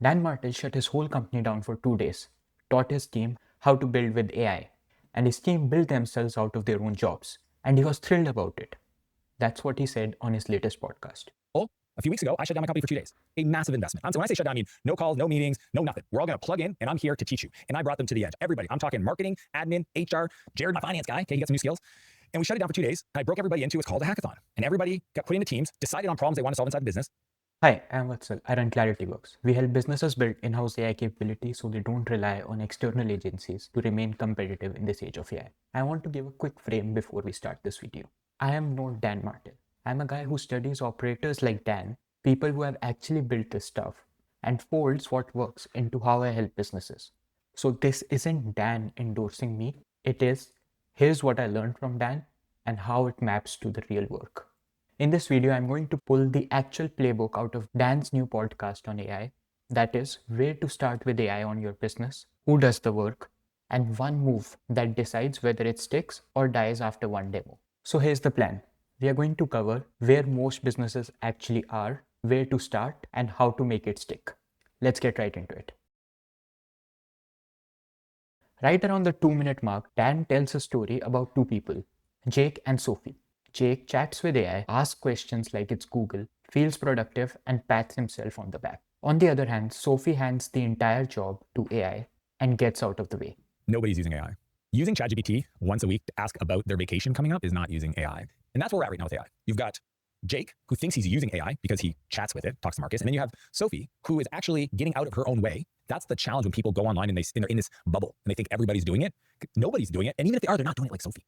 Dan Martell shut his whole company down for 2 days, taught his team how to build with AI, and his team built themselves out of their own jobs, and he was thrilled about it. That's what he said on his latest podcast. A few weeks ago, I shut down my company for 2 days. A massive investment. So when I say shut down, I mean no calls, no meetings, no nothing. We're all going to plug in, and I'm here to teach you. And I brought them to the edge. Everybody. I'm talking marketing, admin, HR, Jared, my finance guy. Okay, he got some new skills. And we shut it down for 2 days. And I broke everybody into what's called a hackathon. And everybody got put into teams, decided on problems they want to solve inside the business. Hi, I'm Vatsal. I run ClarityWorks. We help businesses build in-house AI capabilities so they don't rely on external agencies to remain competitive in this age of AI. I want to give a quick frame before we start this video. I am no Dan Martell. I'm a guy who studies operators like Dan, people who have actually built this stuff, and folds what works into how I help businesses. So this isn't Dan endorsing me. It is, here's what I learned from Dan and how it maps to the real work. In this video, I'm going to pull the actual playbook out of Dan's new podcast on AI. That is, where to start with AI on your business, who does the work, and one move that decides whether it sticks or dies after one demo. So here's the plan. We are going to cover where most businesses actually are, where to start, and how to make it stick. Let's get right into it. Right around the 2-minute mark, Dan tells a story about two people, Jake and Sophie. Jake chats with AI, asks questions like it's Google, feels productive, and pats himself on the back. On the other hand, Sophie hands the entire job to AI and gets out of the way. Nobody's using AI. Using ChatGPT once a week to ask about their vacation coming up is not using AI. And that's where we're at right now with AI. You've got Jake, who thinks he's using AI because he chats with it, talks to Marcus. And then you have Sophie, who is actually getting out of her own way. That's the challenge when people go online and they're in this bubble and they think everybody's doing it. Nobody's doing it. And even if they are, they're not doing it like Sophie.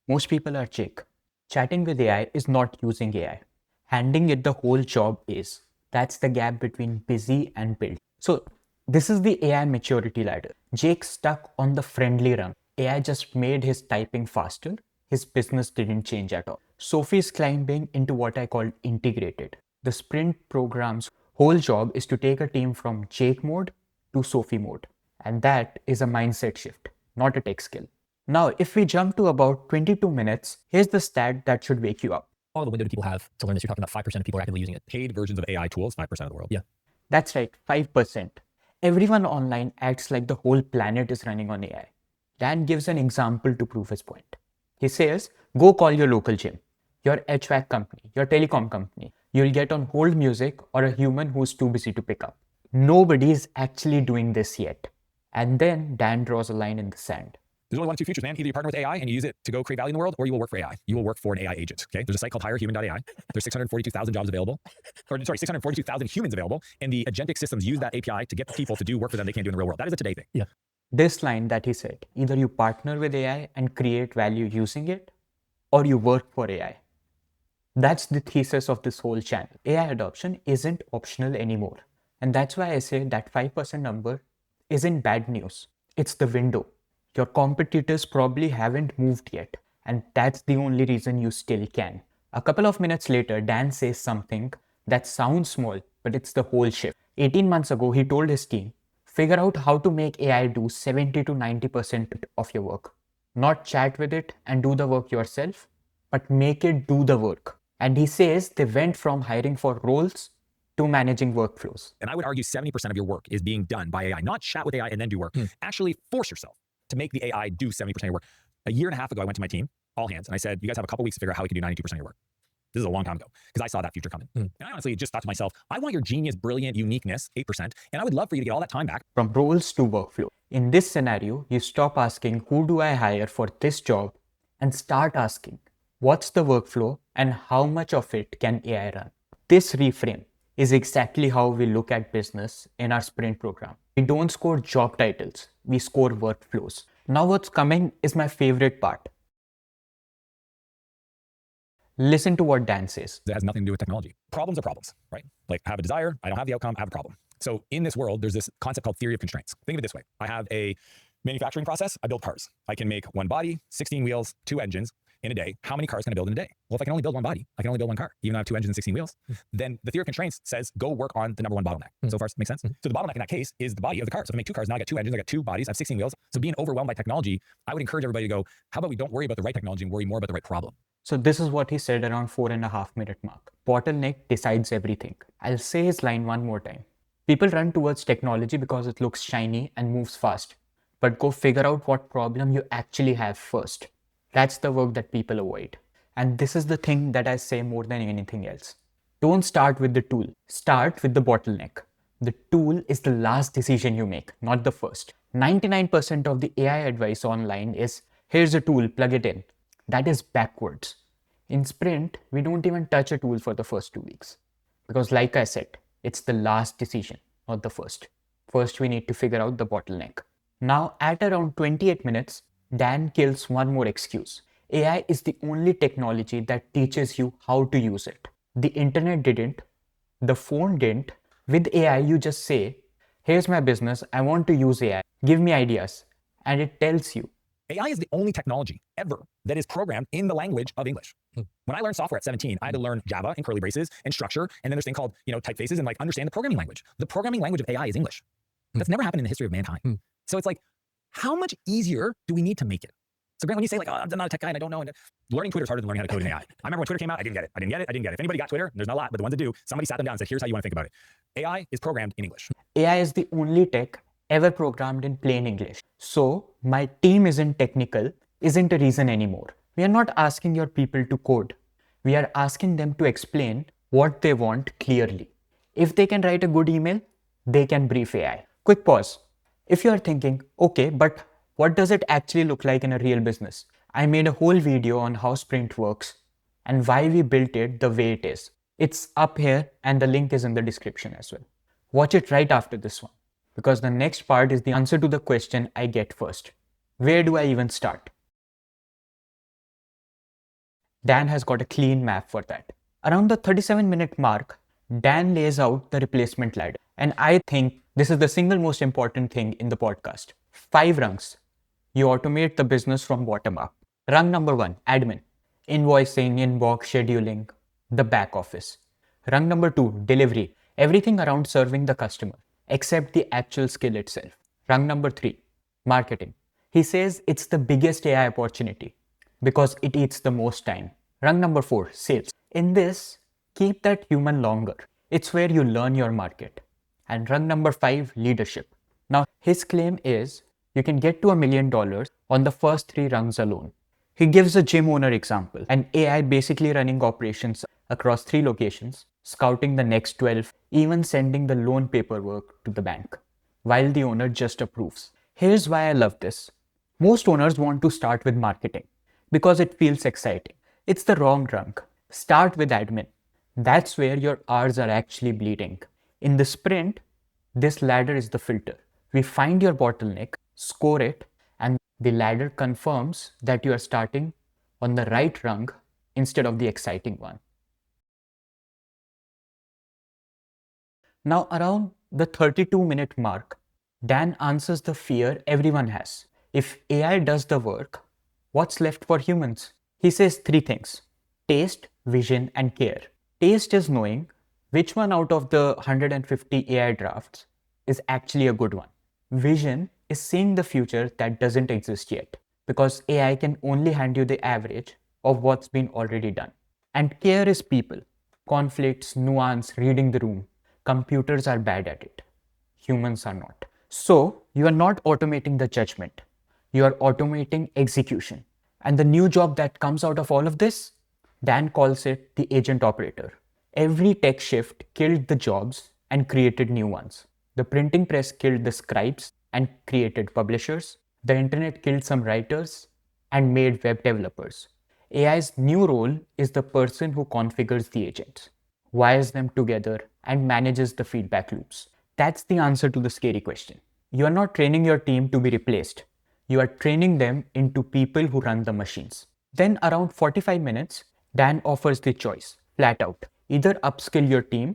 Most people are Jake. Chatting with AI is not using AI. Handing it the whole job is. That's the gap between busy and build. So this is the AI maturity ladder. Jake's stuck on the friendly rung. AI just made his typing faster. His business didn't change at all. Sophie's climbing into what I call integrated. The sprint program's whole job is to take a team from Jake mode to Sophie mode. And that is a mindset shift, not a tech skill. Now, if we jump to about 22 minutes, here's the stat that should wake you up. All the window do people have to learn this? You're talking about 5% of people are actively using it. Paid versions of AI tools, 5% of the world. Yeah. That's right, 5%. Everyone online acts like the whole planet is running on AI. Dan gives an example to prove his point. He says, go call your local gym, your HVAC company, your telecom company. You'll get on hold music or a human who's too busy to pick up. Nobody's actually doing this yet. And then Dan draws a line in the sand. There's only one of two futures, man. Either you partner with AI and you use it to go create value in the world, or you will work for AI. You will work for an AI agent, okay? There's a site called hirehuman.ai. There's 642,000 jobs available, 642,000 humans available, and the agentic systems use that API to get people to do work for them they can't do in the real world. That is a today thing. Yeah. This line that he said, either you partner with AI and create value using it, or you work for AI. That's the thesis of this whole channel. AI adoption isn't optional anymore. And that's why I say that 5% number isn't bad news. It's the window. Your competitors probably haven't moved yet, and that's the only reason you still can. A couple of minutes later, Dan says something that sounds small, but it's the whole shift. 18 months ago, he told his team, figure out how to make AI do 70 to 90% of your work. Not chat with it and do the work yourself, but make it do the work. And he says they went from hiring for roles to managing workflows. And I would argue 70% of your work is being done by AI. Not chat with AI and then do work. Actually force yourself to make the AI do 70% of your work. A year and a half ago, I went to my team, all hands, and I said, you guys have a couple weeks to figure out how we can do 92% of your work. This is a long time ago because I saw that future coming. And I honestly just thought to myself, I want your genius, brilliant, uniqueness, 8%, and I would love for you to get all that time back. From roles to workflow. In this scenario, you stop asking, who do I hire for this job? And start asking, what's the workflow and how much of it can AI run? This reframe is exactly how we look at business in our sprint program. We don't score job titles, we score workflows. Now what's coming is my favorite part. Listen to what Dan says. It has nothing to do with technology. Problems are problems, right? Like I have a desire, I don't have the outcome, I have a problem. So in this world, there's this concept called theory of constraints. Think of it this way. I have a manufacturing process, I build cars. I can make one body, 16 wheels, 2 engines in a day. How many cars can I build in a day? Well, if I can only build one body, I can only build one car, even though I have 2 engines and 16 wheels, then the theory of constraints says go work on the number one bottleneck. So far, makes sense? So the bottleneck in that case is the body of the car. So if I make 2 cars, now I got 2 engines, I got 2 bodies, I have 16 wheels. So being overwhelmed by technology, I would encourage everybody to go, how about we don't worry about the right technology and worry more about the right problem? So this is what he said around 4.5-minute mark. Bottleneck decides everything. I'll say his line one more time. People run towards technology because it looks shiny and moves fast. But go figure out what problem you actually have first. That's the work that people avoid. And this is the thing that I say more than anything else. Don't start with the tool. Start with the bottleneck. The tool is the last decision you make, not the first. 99% of the AI advice online is, here's a tool, plug it in. That is backwards. In Sprint, we don't even touch a tool for the first 2 weeks. Because like I said, it's the last decision, not the first. First, we need to figure out the bottleneck. Now, at around 28 minutes, Dan kills one more excuse. AI is the only technology that teaches you how to use it. The internet didn't, the phone didn't. With AI, you just say, here's my business, I want to use AI, give me ideas, and it tells you. AI is the only technology ever that is programmed in the language of English. When I learned software at 17, I had to learn Java and curly braces and structure, and then there's a thing called, typefaces and like understand the programming language. The programming language of AI is English. That's never happened in the history of mankind. So it's like, how much easier do we need to make it? So Grant, when you say like, oh, I'm not a tech guy and I don't know, and learning Twitter is harder than learning how to code in AI. I remember when Twitter came out, I didn't get it. If anybody got Twitter, there's not a lot, but the ones that do, somebody sat them down and said, here's how you want to think about it. AI is programmed in English. AI is the only tech ever programmed in plain English. So my team isn't technical, isn't a reason anymore. We are not asking your people to code. We are asking them to explain what they want clearly. If they can write a good email, they can brief AI. Quick pause. If you are thinking, okay, but what does it actually look like in a real business? I made a whole video on how Sprint works and why we built it the way it is. It's up here and the link is in the description as well. Watch it right after this one, because the next part is the answer to the question I get first. Where do I even start? Dan has got a clean map for that. Around the 37-minute mark, Dan lays out the replacement ladder. And I think this is the single most important thing in the podcast. 5 rungs. You automate the business from bottom up. Rung number 1, admin. Invoicing, inbox, scheduling, the back office. Rung number 2, delivery. Everything around serving the customer, except the actual skill itself. Rung number 3, marketing. He says it's the biggest AI opportunity because it eats the most time. Rung number 4, sales. In this, keep that human longer. It's where you learn your market. And rung number 5, leadership. Now, his claim is you can get to $1 million on the first 3 rungs alone. He gives a gym owner example, an AI basically running operations across 3 locations, scouting the next 12, even sending the loan paperwork to the bank, while the owner just approves. Here's why I love this. Most owners want to start with marketing because it feels exciting. It's the wrong rung. Start with admin. That's where your hours are actually bleeding. In the sprint, this ladder is the filter. We find your bottleneck, score it, and the ladder confirms that you are starting on the right rung instead of the exciting one. Now, around the 32-minute mark, Dan answers the fear everyone has. If AI does the work, what's left for humans? He says 3 things: taste, vision, and care. Taste is knowing which one out of the 150 AI drafts is actually a good one. Vision is seeing the future that doesn't exist yet, because AI can only hand you the average of what's been already done. And care is people. Conflicts, nuance, reading the room. Computers are bad at it. Humans are not. So you are not automating the judgment. You are automating execution. And the new job that comes out of all of this, Dan calls it the agent operator. Every tech shift killed the jobs and created new ones. The printing press killed the scribes and created publishers. The internet killed some writers and made web developers. AI's new role is the person who configures the agents, wires them together, and manages the feedback loops. That's the answer to the scary question. You are not training your team to be replaced. You are training them into people who run the machines. Then around 45 minutes, Dan offers the choice, flat out. Either upskill your team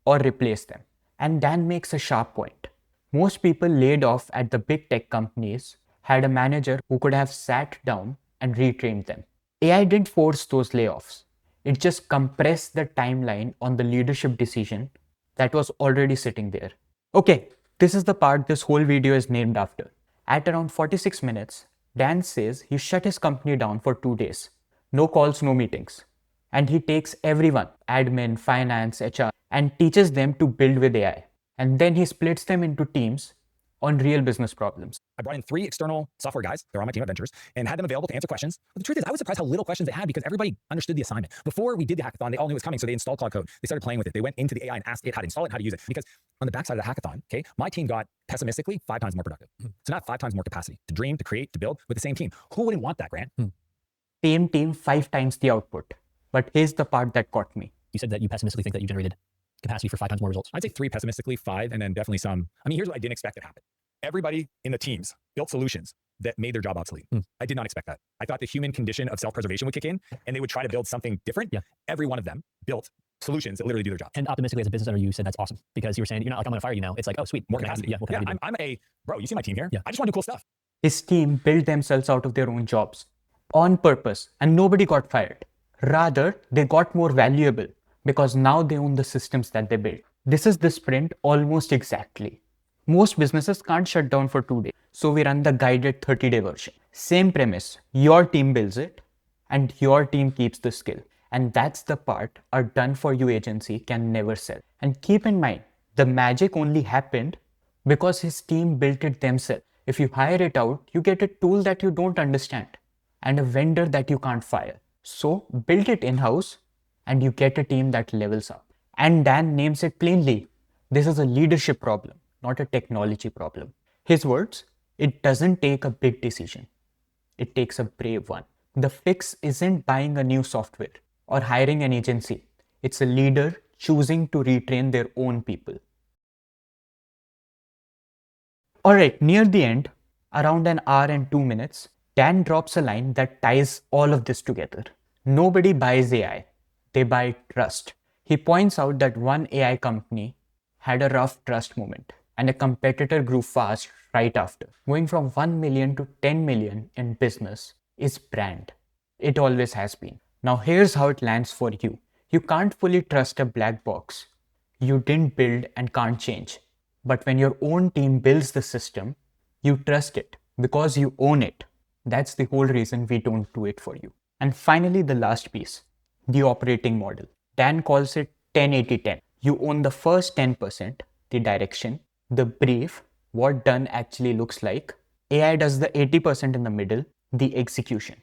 or replace them. And Dan makes a sharp point. Most people laid off at the big tech companies had a manager who could have sat down and retrained them. AI didn't force those layoffs. It just compressed the timeline on the leadership decision that was already sitting there. Okay, this is the part this whole video is named after. At around 46 minutes, Dan says he shut his company down for 2 days. No calls, no meetings. And he takes everyone, admin, finance, HR, and teaches them to build with AI. and then he splits them into teams on real business problems. I brought in 3 external software guys, they're on my team at Ventures, and had them available to answer questions. But the truth is, I was surprised how little questions they had because everybody understood the assignment. Before we did the hackathon, they all knew it was coming, so they installed Cloud Code. They started playing with it. They went into the AI and asked it how to install it and how to use it. Because on the backside of the hackathon, okay, my team got pessimistically 5 times more productive. So not 5 times more capacity to dream, to create, to build with the same team. Who wouldn't want that, Grant? Same team, 5 times the output. But here's the part that caught me. You said that you pessimistically think that you generated capacity for 5 times more results. I'd say 3 pessimistically, 5, and then definitely some. I mean, here's what I didn't expect to happen. Everybody in the teams built solutions that made their job obsolete. I did not expect that. I thought the human condition of self-preservation would kick in and they would try to build something different. Yeah. Every one of them built solutions that literally do their job. And optimistically, as a business owner, you said that's awesome because you were saying, you're not like, I'm going to fire you now. It's like, oh, sweet. More capacity. Yeah, what can I do? I'm a, bro, you see my team here? Yeah. I just want to do cool stuff. His team built themselves out of their own jobs on purpose, and nobody got fired. Rather, they got more valuable because now they own the systems that they built. This is the sprint almost exactly. Most businesses can't shut down for 2 days, so we run the guided 30-day version. Same premise, your team builds it and your team keeps the skill. And that's the part a done-for-you agency can never sell. And keep in mind, the magic only happened because his team built it themselves. If you hire it out, you get a tool that you don't understand and a vendor that you can't fire. So build it in-house and you get a team that levels up. And Dan names it plainly. This is a leadership problem, not a technology problem. His words, it doesn't take a big decision. It takes a brave one. The fix isn't buying a new software or hiring an agency. It's a leader choosing to retrain their own people. Alright, near the end, around an hour and 2 minutes, Dan drops a line that ties all of this together. Nobody buys AI, they buy trust. He points out that one AI company had a rough trust moment and a competitor grew fast right after. Going from 1 million to 10 million in business is brand. It always has been. Now here's how it lands for you. You can't fully trust a black box you didn't build and can't change. But when your own team builds the system, you trust it because you own it. That's the whole reason we don't do it for you. And finally, the last piece, the operating model. Dan calls it 10-80-10. You own the first 10%, the direction, the brief, what done actually looks like. AI does the 80% in the middle, the execution.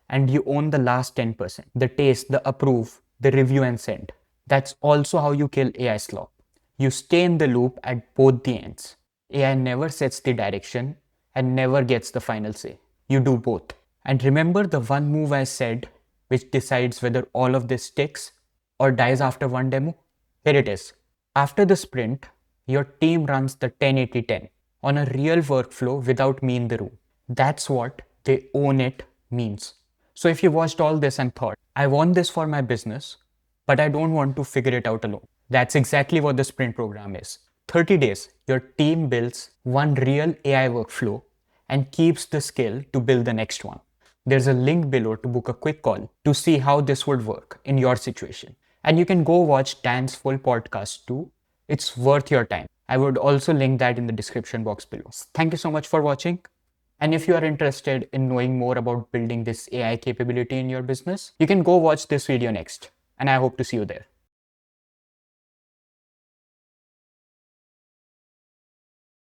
And you own the last 10%, the taste, the approve, the review and send. That's also how you kill AI slop. You stay in the loop at both the ends. AI never sets the direction and never gets the final say. You do both. And remember the one move I said, which decides whether all of this sticks or dies after one demo? Here it is. After the sprint, your team runs the 10-80-10 on a real workflow without me in the room. That's what they own it means. So if you watched all this and thought, I want this for my business, but I don't want to figure it out alone. That's exactly what the sprint program is. 30 days, your team builds one real AI workflow and keeps the skill to build the next one. There's a link below to book a quick call to see how this would work in your situation. And you can go watch Dan's full podcast too. It's worth your time. I would also link that in the description box below. Thank you so much for watching. And if you are interested in knowing more about building this AI capability in your business, you can go watch this video next. And I hope to see you there.